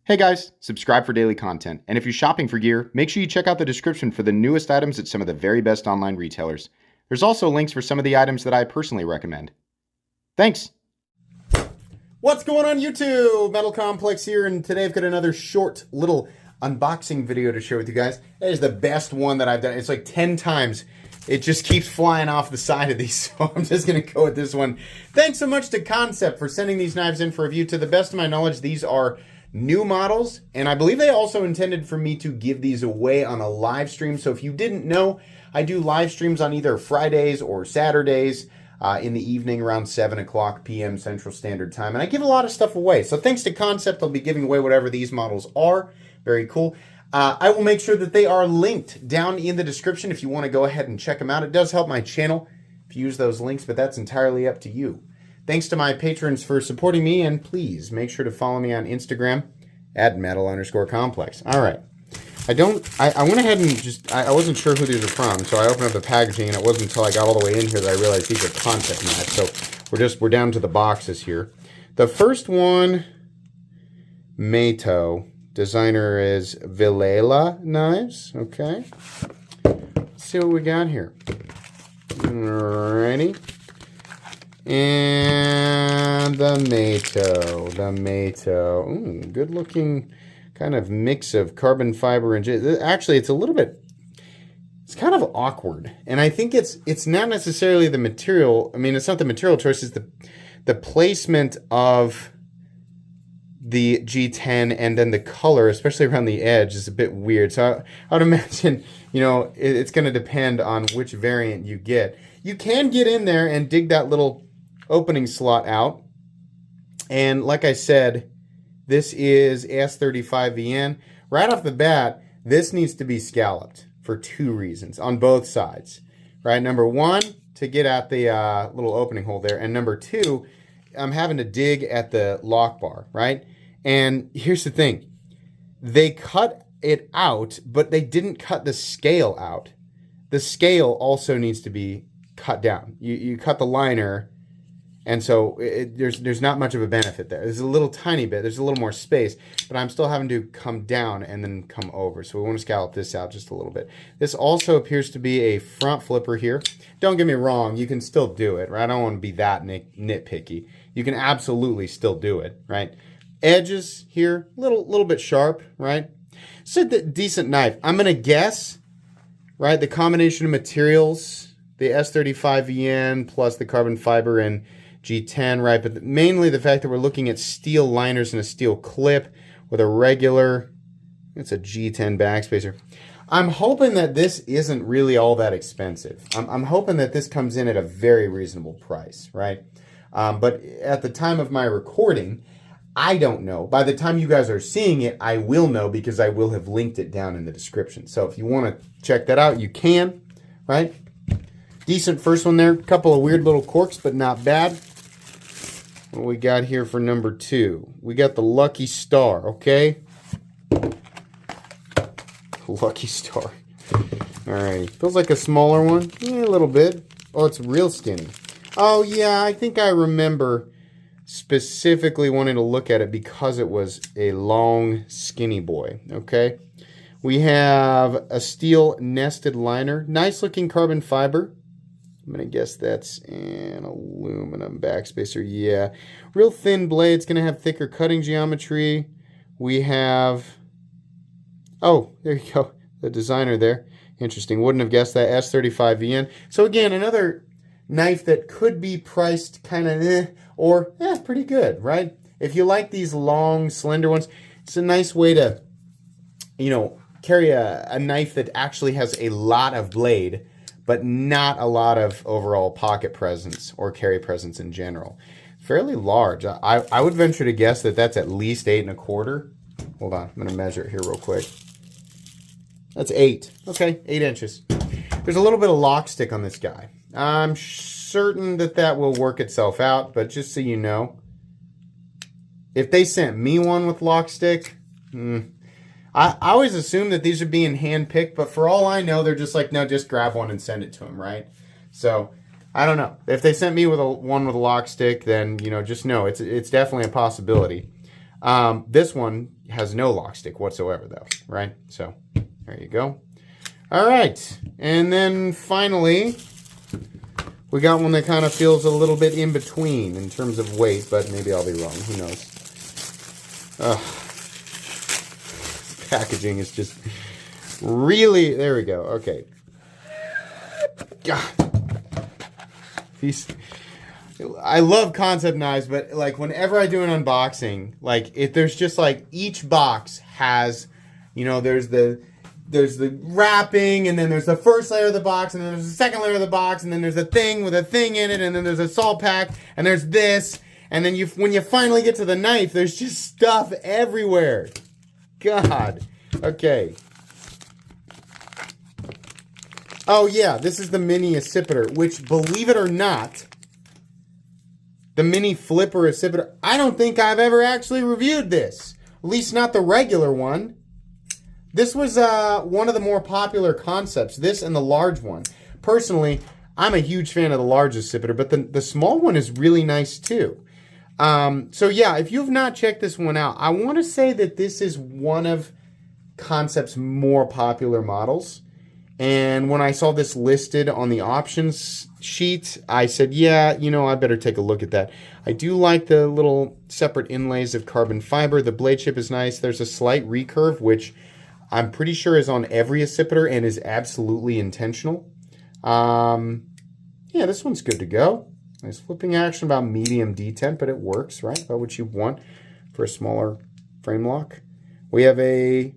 Hey guys, subscribe for daily content. And if you're shopping for gear, make sure you check out the description for the newest items at some of the very best online retailers. There's also links for some of the items that I personally recommend. Thanks! What's going on YouTube? Metal Complex here, and today I've got another short little unboxing video to share with you guys. That is the best one that I've done. It's like 10 times. It just keeps flying off the side of these, so I'm just going to go with this one. Thanks so much to Kansept for sending these knives in for review. To the best of my knowledge, these are new models, and I believe they also intended for me to give these away on a live stream. So if you didn't know, I do live streams on either Fridays or Saturdays in the evening around 7 o'clock p.m. Central Standard Time, and I give a lot of stuff away. So thanks to Kansept, I'll be giving away whatever these models are. Very cool. I will make sure that they are linked down in the description if you want to go ahead and check them out. It does help my channel if you use those links, but that's entirely up to you. Thanks to my patrons for supporting me, and please make sure to follow me on Instagram at metal_complex. All right. I went ahead and I wasn't sure who these are from, so I opened up the packaging, and it wasn't until I got all the way in here that I realized these are Kansept knives. So we're down to the boxes here. The first one, Mota Designer is Villela knives. Okay. Let's see what we got here. Alrighty. And the Mota. Ooh, good looking kind of mix of carbon fiber and actually it's kind of awkward. And I think it's not necessarily the material. I mean, it's not the material choice, it's the placement of the G10 and then the color, especially around the edge, is a bit weird. So I would imagine, it's going to depend on which variant you get. You can get in there and dig that little opening slot out, and like I said, this is S35VN. Right off the bat, this needs to be scalloped for two reasons on both sides, right? Number one, to get at the little opening hole there, and number two, I'm having to dig at the lock bar, right? And here's the thing, they cut it out, but they didn't cut the scale out. The scale also needs to be cut down. You cut the liner, and so there's not much of a benefit there. There's a little tiny bit. There's a little more space, but I'm still having to come down and then come over. So we want to scallop this out just a little bit. This also appears to be a front flipper here. Don't get me wrong. You can still do it, right? I don't want to be that nitpicky. You can absolutely still do it, right? Edges here, little bit sharp, right? It's a decent knife. I'm going to guess, right, the combination of materials, the S35VN plus the carbon fiber and G10, right? But mainly the fact that we're looking at steel liners and a steel clip with a regular, it's a G10 backspacer. I'm hoping that this isn't really all that expensive. I'm hoping that this comes in at a very reasonable price, right? But at the time of my recording, I don't know. By the time you guys are seeing it, I will know because I will have linked it down in the description. So if you want to check that out, you can, right? Decent first one there. A couple of weird little corks, but not bad. What we got here for number two? We got the Lucky Star, okay? Lucky Star. Alright. Feels like a smaller one. Yeah, a little bit. Oh, it's real skinny. Oh, yeah, I think I remember specifically wanting to look at it because it was a long, skinny boy, okay? We have a steel nested liner. Nice looking carbon fiber. I'm going to guess that's an aluminum backspacer. Yeah. Real thin blade. It's going to have thicker cutting geometry. We have... Oh, there you go. The designer there. Interesting. Wouldn't have guessed that. S35VN. So again, another knife that could be priced kind of or pretty good, right? If you like these long, slender ones, it's a nice way to, carry a knife that actually has a lot of blade, but not a lot of overall pocket presence or carry presence in general. Fairly large. I would venture to guess that that's at least 8 1/4. Hold on, I'm going to measure it here real quick. That's 8. Okay, 8 inches. There's a little bit of lock stick on this guy. I'm certain that will work itself out, but just so you know, if they sent me one with lock stick, I always assume that these are being hand-picked, but for all I know, they're just like, no, just grab one and send it to them, right? So, I don't know. If they sent me with one with a lock stick, then, just know it's definitely a possibility. This one has no lock stick whatsoever, though, right? So there you go. All right, and then finally, we got one that kind of feels a little bit in between in terms of weight, but maybe I'll be wrong. Who knows? Packaging is just really... There we go. Okay. God. I love Kansept knives, but like whenever I do an unboxing, like there's just like each box has, you know, there's the wrapping, and then there's the first layer of the box, and then there's the second layer of the box, and then there's a thing with a thing in it, and then there's a salt pack, and there's this, and then when you finally get to the knife, there's just stuff everywhere. God. Okay. Oh yeah, this is the mini Occipital, which, believe it or not, the mini flipper Occipital, I don't think I've ever actually reviewed this. At least not the regular one. This was one of the more popular Kansepts, this and the large one. Personally, I'm a huge fan of the large Occipital, but the small one is really nice too. So yeah, if you've not checked this one out, I want to say that this is one of Kansept's more popular models. And when I saw this listed on the options sheet, I said, yeah, you know, I better take a look at that. I do like the little separate inlays of carbon fiber. The blade shape is nice. There's a slight recurve, which I'm pretty sure is on every Occipital and is absolutely intentional. Yeah, this one's good to go. Nice flipping action, about medium detent, but it works, right? About what you want for a smaller frame lock. We have a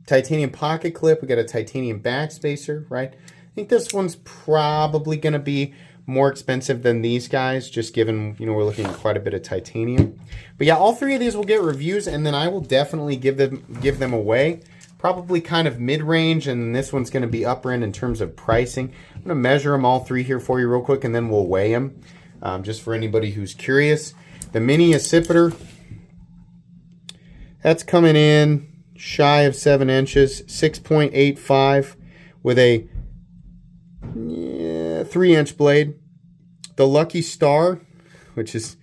titanium pocket clip. We got a titanium backspacer, right? I think this one's probably going to be more expensive than these guys, just given, you know, we're looking at quite a bit of titanium. But yeah, all three of these will get reviews, and then I will definitely give them away. Probably kind of mid-range, and this one's going to be upper end in terms of pricing. I'm going to measure them all three here for you real quick, and then we'll weigh them, just for anybody who's curious. The mini Occipital, that's coming in shy of 7 inches, 6.85 with a 3-inch blade. The Lucky Star, which is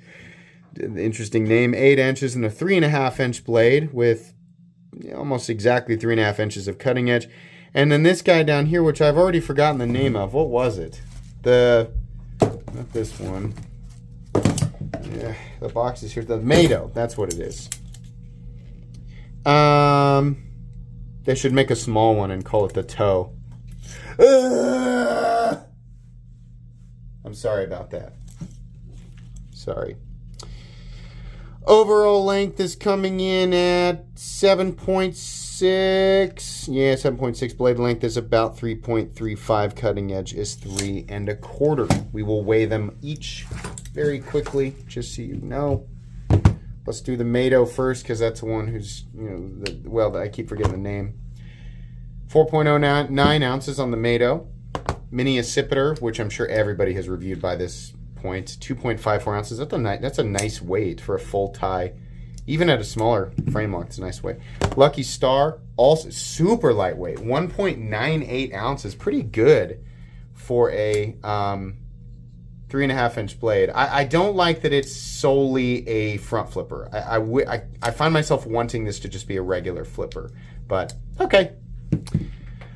an interesting name, 8 inches and a 3.5-inch blade with almost exactly 3.5 inches of cutting edge. And then this guy down here, which I've already forgotten the name of. What was it? Not this one. Yeah, the box is here. The Mota, that's what it is. They should make a small one and call it the Toe. I'm sorry about that. Sorry. Overall length is coming in at 7.6. Yeah, 7.6. Blade length is about 3.35. Cutting edge is 3 1/4. We will weigh them each very quickly, just so you know. Let's do the Mota first, because that's the one who's, you know, well, I keep forgetting the name. 4.09 ounces on the Mota. Mini Occipital, which I'm sure everybody has reviewed by this point. 2.54 ounces. That's a nice weight for a full tie. Even at a smaller frame lock, it's a nice weight. Lucky Star, also super lightweight. 1.98 ounces. Pretty good for a 3.5-inch blade. I don't like that it's solely a front flipper. I find myself wanting this to just be a regular flipper. But, okay.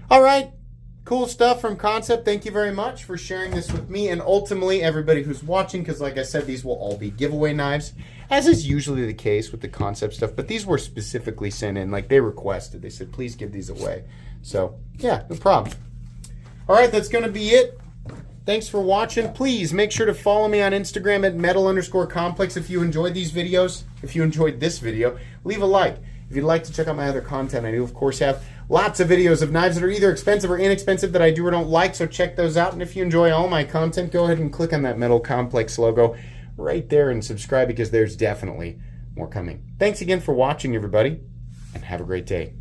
All right. Cool stuff from Kansept. Thank you very much for sharing this with me and ultimately everybody who's watching, because like I said, these will all be giveaway knives, as is usually the case with the Kansept stuff, but these were specifically sent in, like they requested. They said, please give these away. So, yeah, no problem. All right, that's going to be it. Thanks for watching. Please make sure to follow me on Instagram at metal_complex if you enjoyed these videos. If you enjoyed this video, leave a like. If you'd like to check out my other content, I do, of course, have lots of videos of knives that are either expensive or inexpensive that I do or don't like, so check those out. And if you enjoy all my content, go ahead and click on that Metal Complex logo right there and subscribe, because there's definitely more coming. Thanks again for watching, everybody, and have a great day.